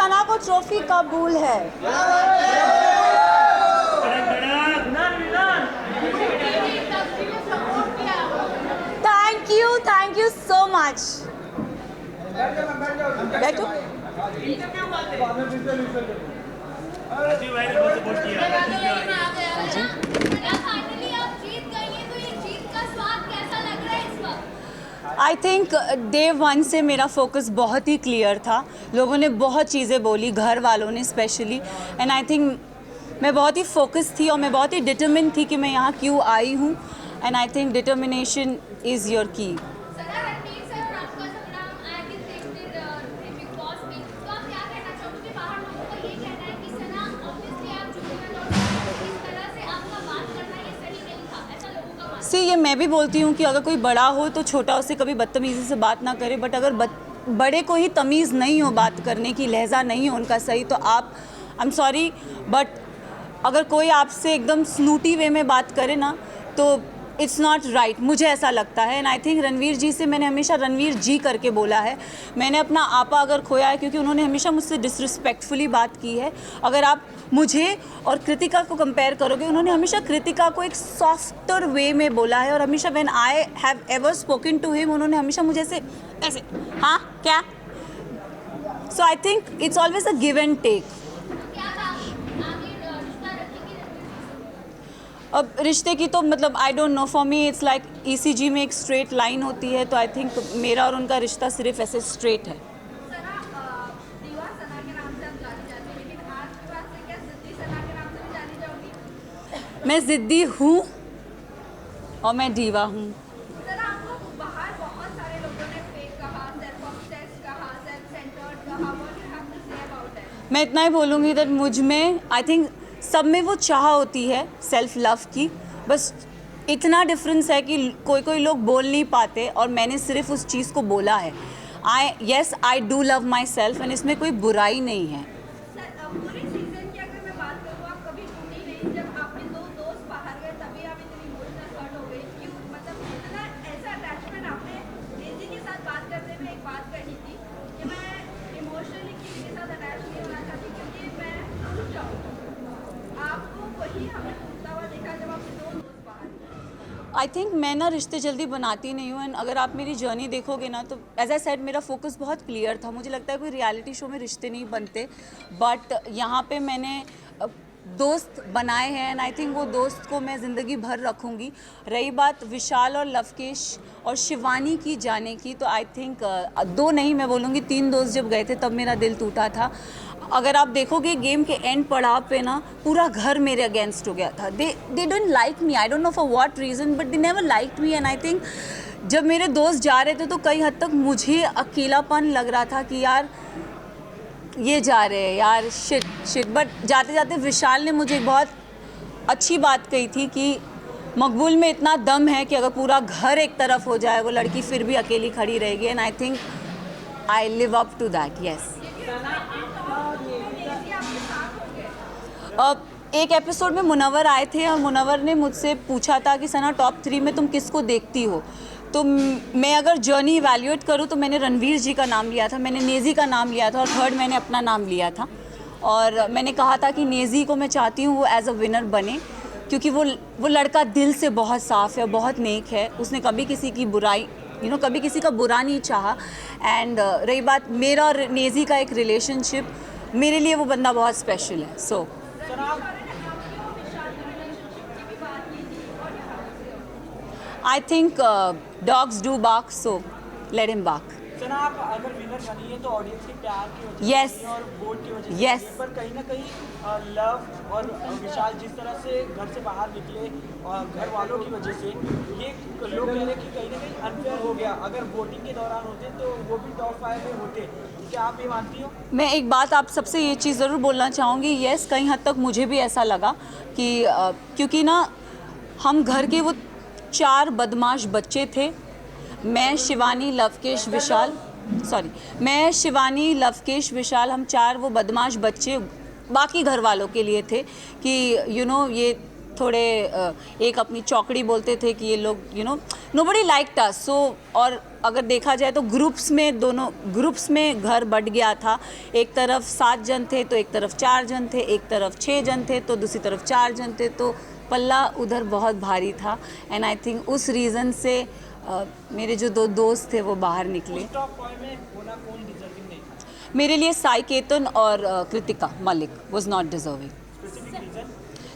सना को ट्रॉफी कबूल है। Thank you so much. बैठो। आई थिंक डे वन से मेरा फोकस बहुत ही क्लियर था। लोगों ने बहुत चीज़ें बोली, घर वालों ने स्पेशली, एंड आई थिंक मैं बहुत ही फोकस थी और मैं बहुत ही डिटरमिन थी कि मैं यहाँ क्यों आई हूँ, and I think determination is your की। सी ये मैं भी बोलती हूँ कि अगर कोई बड़ा हो तो छोटा उससे कभी बदतमीज़ी से बात ना करे, बट अगर बड़े को ही तमीज़ नहीं हो बात करने की, लहजा नहीं हो उनका सही, तो आप आई एम सॉरी बट अगर कोई आपसे एकदम स्नूटी वे में बात करे ना तो इट्स नॉट राइट, मुझे ऐसा लगता है। एंड आई थिंक रणवीर जी से मैंने हमेशा रणवीर जी करके बोला है। मैंने अपना आपा अगर खोया है क्योंकि उन्होंने हमेशा मुझसे डिसरिस्पेक्टफुली बात की है। अगर आप मुझे और कृतिका को कंपेयर करोगे, उन्होंने हमेशा कृतिका को एक सॉफ्टर वे में बोला है, और हमेशा when I have ever spoken to him उन्होंने हमेशा मुझे ऐसे हाँ क्या। So I think it's always a give and take. अब रिश्ते की तो मतलब I don't know, for me it's like ECG में एक स्ट्रेट लाइन होती है, तो आई थिंक मेरा और उनका रिश्ता सिर्फ ऐसे स्ट्रेट है। मैं ज़िद्दी हूँ और मैं दीवा हूँ। मैं इतना ही बोलूँगी दैट मुझ में आई थिंक सब में वो चाह होती है सेल्फ लव की, बस इतना डिफरेंस है कि कोई लोग बोल नहीं पाते और मैंने सिर्फ उस चीज़ को बोला है। I do love my self, and इसमें कोई बुराई नहीं है। आई थिंक मैं ना रिश्ते जल्दी बनाती नहीं हूँ, एंड अगर आप मेरी जर्नी देखोगे ना तो एज आई सेड मेरा फोकस बहुत क्लियर था। मुझे लगता है कोई रियलिटी शो में रिश्ते नहीं बनते, बट यहाँ पे मैंने दोस्त बनाए हैं, एंड आई थिंक वो दोस्त को मैं ज़िंदगी भर रखूँगी। रही बात विशाल और लवकेश और शिवानी की जाने की, तो आई थिंक 2 नहीं मैं बोलूँगी 3 दोस्त जब गए थे तब मेरा दिल टूटा था। अगर आप देखोगे गेम के एंड पड़ाव पे ना पूरा घर मेरे अगेंस्ट हो गया था। They don't like me, I don't know for what reason, but they never liked me. And I think जब मेरे दोस्त जा रहे थे तो कई हद तक मुझे अकेलापन लग रहा था कि यार ये जा रहे हैं यार, शिट। बट जाते जाते विशाल ने मुझे एक बहुत अच्छी बात कही थी कि मकबूल में इतना दम है कि अगर पूरा घर एक तरफ हो जाए वो लड़की फिर भी अकेली खड़ी रहेगी, and I think I live up to that. Yes. एक एपिसोड में मुनव्वर आए थे और मुनव्वर ने मुझसे पूछा था कि सना टॉप 3 में तुम किसको देखती हो, तो मैं अगर जर्नी इवैल्यूएट करूँ तो मैंने रणवीर जी का नाम लिया था, मैंने नेज़ी का नाम लिया था, और थर्ड मैंने अपना नाम लिया था। और मैंने कहा था कि नेज़ी को मैं चाहती हूँ वो एज अ विनर बने, क्योंकि वो लड़का दिल से बहुत साफ़ है, बहुत नेक है, उसने कभी किसी की बुराई कभी किसी का बुरा नहीं चाहा। एंड रही बात मेरा और नेज़ी का एक रिलेशनशिप, मेरे लिए वो बंदा बहुत स्पेशल है। So I think dogs do bark, so let him bark. Sana आप अगर विनर बनी है तो ऑडियंस के प्यार की वजह Yes. से और वोट की वजह से Yes. पर कहीं ना कहीं लव और विशाल जिस तरह से घर से बाहर निकले और घर वालों की वजह से ये लोग कह रहे हैं कि कहीं ना कहीं अनफेयर हो गया। अगर वोटिंग के दौरान होते तो वो भी टॉप 5 में होते, क्या आप ये मानती हो? मैं एक बात आप सबसे ये चीज़ ज़रूर बोलना चाहूँगी। येस, कहीं हद तक मुझे भी ऐसा लगा कि क्योंकि ना हम घर के वो 4 बदमाश बच्चे थे, मैं शिवानी लवकेश विशाल, हम 4 वो बदमाश बच्चे बाकी घर वालों के लिए थे कि ये थोड़े एक अपनी चौकड़ी बोलते थे कि ये लोग नोबडी लाइक्ड अस। सो और अगर देखा जाए तो दोनों ग्रुप्स में घर बट गया था। एक तरफ 7 जन थे तो एक तरफ 4 जन थे, एक तरफ 6 जन थे तो दूसरी तरफ 4 जन थे, तो पल्ला उधर बहुत भारी था। एंड आई थिंक उस रीज़न से मेरे जो 2 दोस्त थे वो बाहर निकले। टॉप 5 में होना कौन डिजर्विंग नहीं था? मेरे लिए साई केतन और Kritika Malik was not deserving. Specific reason?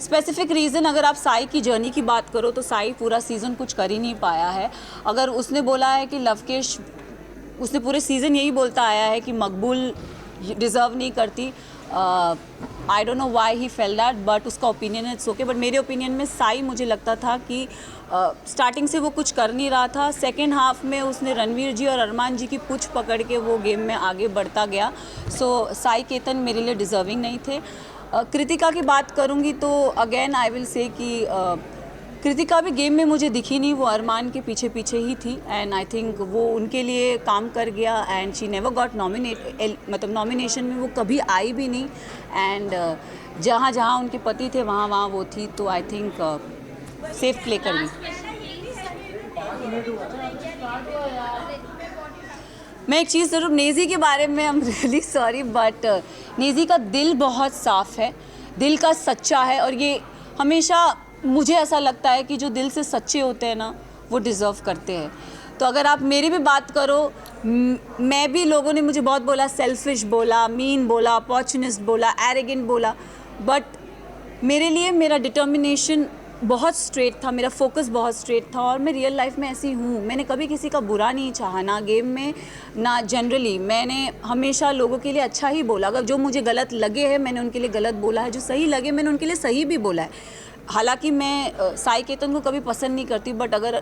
Specific reason अगर आप साई की जर्नी की बात करो तो साई पूरा सीज़न कुछ कर ही नहीं पाया है। अगर उसने बोला है कि लवकेश, उसने पूरे सीज़न यही बोलता आया है कि मकबूल डिज़र्व नहीं करती। आई don't know why he fail that, but उसका ओपिनियन है, इट्स ओके। बट मेरे ओपिनियन में साई, मुझे लगता था कि स्टार्टिंग से वो कुछ कर नहीं रहा था। सेकेंड हाफ में उसने रणवीर जी और अरमान जी की पुछ पकड़ के वो गेम में आगे बढ़ता गया। सो साई केतन मेरे लिए डिज़र्विंग नहीं थे। कृतिका की बात करूँगी तो अगेन आई विल से कि कृतिका भी गेम में मुझे दिखी नहीं, वो अरमान के पीछे पीछे ही थी। एंड आई थिंक वो उनके लिए काम कर गया एंड शी नेवर गॉट मतलब नॉमिनेशन में वो कभी आई भी नहीं। एंड जहाँ जहाँ उनके पति थे वहाँ वहाँ वो थी, तो आई थिंक सेफ प्ले कर गई। मैं एक चीज़ ज़रूर, नेज़ी के बारे में I am really sorry, but Naezy का दिल बहुत साफ़ है, दिल का सच्चा है। और ये हमेशा मुझे ऐसा लगता है कि जो दिल से सच्चे होते हैं ना, वो डिज़र्व करते हैं। तो अगर आप मेरी भी बात करो, मैं भी, लोगों ने मुझे बहुत बोला, सेल्फिश बोला, मीन बोला, अपॉर्चुनिस्ट बोला, एरोगेंट बोला, बट मेरे लिए मेरा डिटर्मिनेशन बहुत स्ट्रेट था, मेरा फोकस बहुत स्ट्रेट था। और मैं रियल लाइफ में ऐसी हूँ, मैंने कभी किसी का बुरा नहीं चाहा, ना गेम में ना जनरली। मैंने हमेशा लोगों के लिए अच्छा ही बोला। अगर जो मुझे गलत लगे हैं मैंने उनके लिए गलत बोला है, जो सही लगे मैंने उनके लिए सही भी बोला है। हालांकि मैं साई केतन को कभी पसंद नहीं करती, बट अगर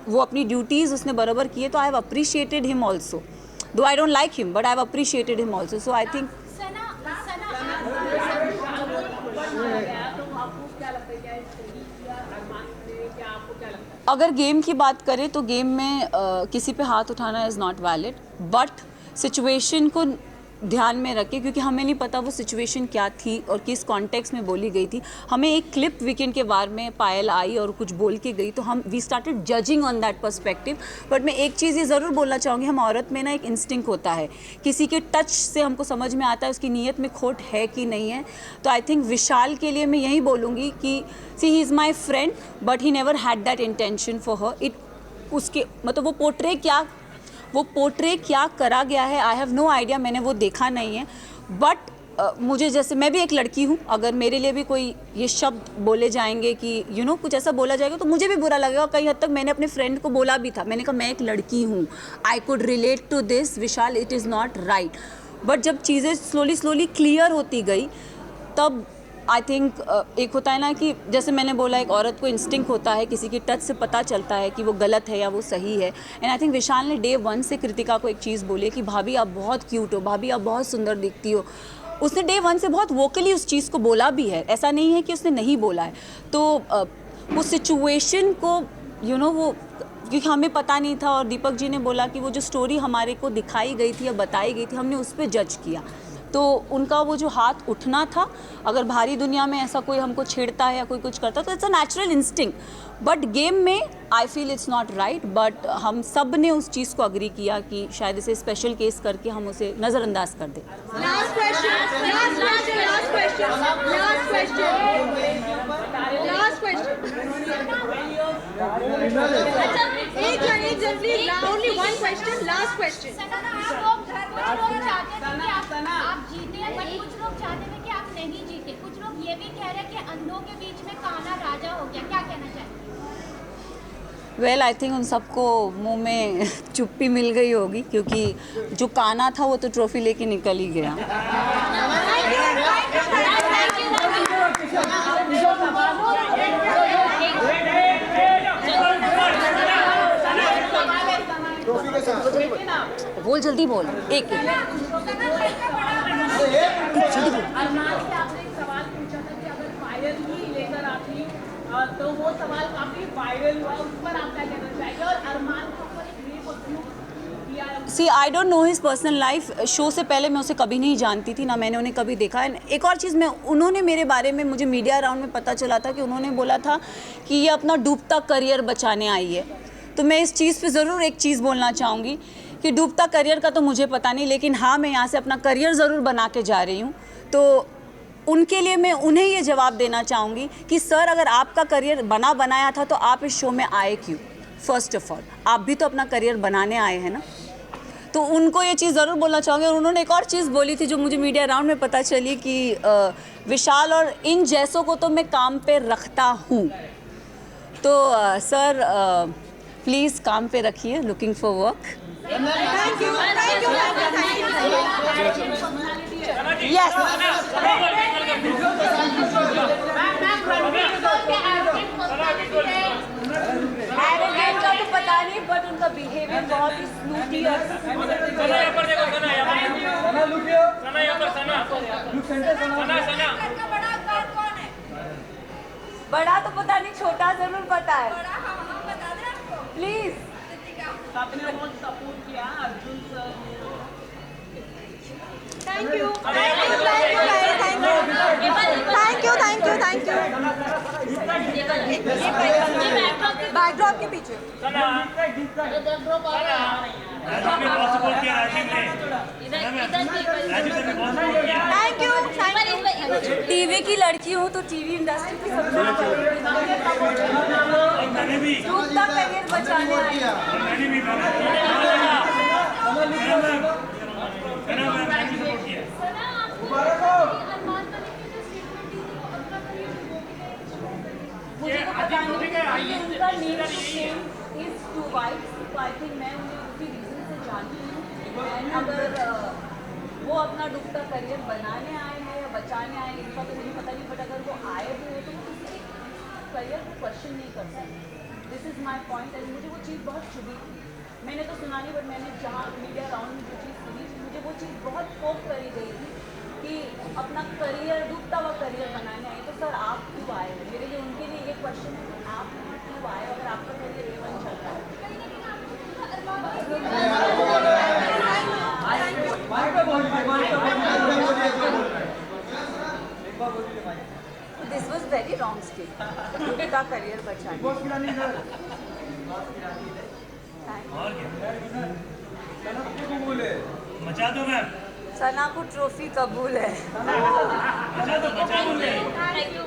वो अपनी ड्यूटीज़ उसने बराबर किए तो I have appreciated him also, though I don't like him but I have appreciated him also. So I think अगर गेम की बात करें तो गेम में किसी पे हाथ उठाना is not valid, but situation को ध्यान में रखें, क्योंकि हमें नहीं पता वो सिचुएशन क्या थी और किस कॉन्टेक्स्ट में बोली गई थी। हमें एक क्लिप वीकेंड के बारे में पायल आई और कुछ बोल के गई, तो हम we started judging on that perspective. But मैं एक चीज़ ये ज़रूर बोलना चाहूँगी, हम औरत में ना एक इंस्टिंक्ट होता है, किसी के टच से हमको समझ में आता है उसकी नीयत में खोट है कि नहीं है। तो आई थिंक विशाल के लिए मैं यही बोलूँगी कि see he is my friend but he never had that intention for her. उसके मतलब वो पोर्ट्रे क्या करा गया है, आई हैव नो आइडिया, मैंने वो देखा नहीं है। बट मुझे, जैसे मैं भी एक लड़की हूँ, अगर मेरे लिए भी कोई ये शब्द बोले जाएंगे कि कुछ ऐसा बोला जाएगा तो मुझे भी बुरा लगेगा। कई हद तक मैंने अपने फ्रेंड को बोला भी था, मैंने कहा मैं एक लड़की हूँ, I could relate to this Vishal, it is not right. But जब चीज़ें स्लोली क्लियर होती गई तब आई थिंक एक होता है ना कि जैसे मैंने बोला, एक औरत को इंस्टिंक्ट होता है, किसी की टच से पता चलता है कि वो गलत है या वो सही है। एंड आई थिंक विशाल ने डे 1 से कृतिका को एक चीज़ बोली कि भाभी आप बहुत क्यूट हो, भाभी आप बहुत सुंदर दिखती हो। उसने डे 1 से बहुत वोकली उस चीज़ को बोला भी है, ऐसा नहीं है कि उसने नहीं बोला है। तो उस सिचुएशन को वो, क्योंकि हमें पता नहीं था, और दीपक जी ने बोला कि वो जो स्टोरी हमारे को दिखाई गई थी या बताई गई थी, हमने उस पर जज किया। तो उनका वो जो हाथ उठना था, अगर भारी दुनिया में ऐसा कोई हमको छेड़ता है या कोई कुछ करता है तो it's a natural instinct. But game में I feel it's not right. But हम सब ने उस चीज़ को अग्री किया कि शायद इसे स्पेशल केस करके हम उसे नज़रअंदाज कर दें। आप जीते, बट कुछ लोग चाहते थे कि आप नहीं जीते। कुछ लोग ये भी कह रहे हैं कि अंधों के बीच में काना राजा हो गया, क्या कहना चाहिए? वेल आई थिंक उन सबको मुंह में चुप्पी मिल गई होगी, क्योंकि जो काना था वो तो ट्रॉफी लेके निकल ही गया। बोल जल्दी बोल, एक तो वो सवाल काफी वायरल हुआ, उस पर आप क्या कहना चाहेंगे? और अरमान के ऊपर एक रेप अक्यूज किया है। See I don't know his personal life. Show से पहले मैं उसे कभी नहीं जानती थी, ना मैंने उन्हें कभी देखा। एंड एक और चीज़, मैं उन्होंने मेरे बारे में, मुझे मीडिया राउंड में पता चला था कि उन्होंने बोला था कि ये अपना डूबता करियर बचाने आई है। तो मैं इस चीज़ पे ज़रूर एक चीज़ बोलना चाहूँगी कि डूबता करियर का तो मुझे पता नहीं, लेकिन हाँ, मैं यहाँ से अपना करियर ज़रूर बना के जा रही हूँ। तो उनके लिए मैं उन्हें ये जवाब देना चाहूँगी कि सर, अगर आपका करियर बनाया था तो आप इस शो में आए क्यों? फर्स्ट ऑफ ऑल, आप भी तो अपना करियर बनाने आए हैं ना। तो उनको ये चीज़ ज़रूर बोलना चाहूँगी। और उन्होंने एक और चीज़ बोली थी जो मुझे मीडिया राउंड में पता चली कि विशाल और इन जैसों को तो मैं काम पे रखता हूँ। तो सर, प्लीज़ काम पे रखिए, looking for work. Yes, arrogant का तो पता नहीं, बट उनका बिहेवियर बहुत ही स्नूटी और बड़ा तो पता नहीं, छोटा जरूर पता है। प्लीज, आपने बहुत सपोर्ट किया Arjun sir. Thank you, thank you. Backdrop के पीछे थैंक यू। टीवी की लड़की हूँ तो टीवी इंडस्ट्री की सबसे डूबता करियर बचाने आई हूँ। मुझे तो पता नहीं, उनका नेम इज टू वाइट, तो आई थिंक मैं उन्हें उसी रीज़न से जानती हूँ। एंड अगर वो अपना डूबता करियर बनाने आए हैं या बचाने आए हैं, इनका तो मुझे पता नहीं, बट अगर वो आए भी हो तो वो किसी करियर को क्वेश्चन नहीं कर सकते। This is my point. And मुझे वो चीज़ बहुत चुभी थी। मैंने तो सुना नहीं, बट मैंने जहाँ मीडिया राउंड में जो चीज़ सुनी थी, मुझे वो चीज़ बहुत पोक करी गई थी कि अपना करियर, डूबता हुआ करियर बनाने आए। तो सर, आप क्यों आए हो? मेरे लिए, उनके लिए ये क्वेश्चन है कि आप क्यों आए अगर आपका करियर A1 चल रहा है। This was very wrong state, डूबता करियर बचाने। मचा दो मैम, सना को ट्रॉफी कबूल है। मचा दो। Thank you.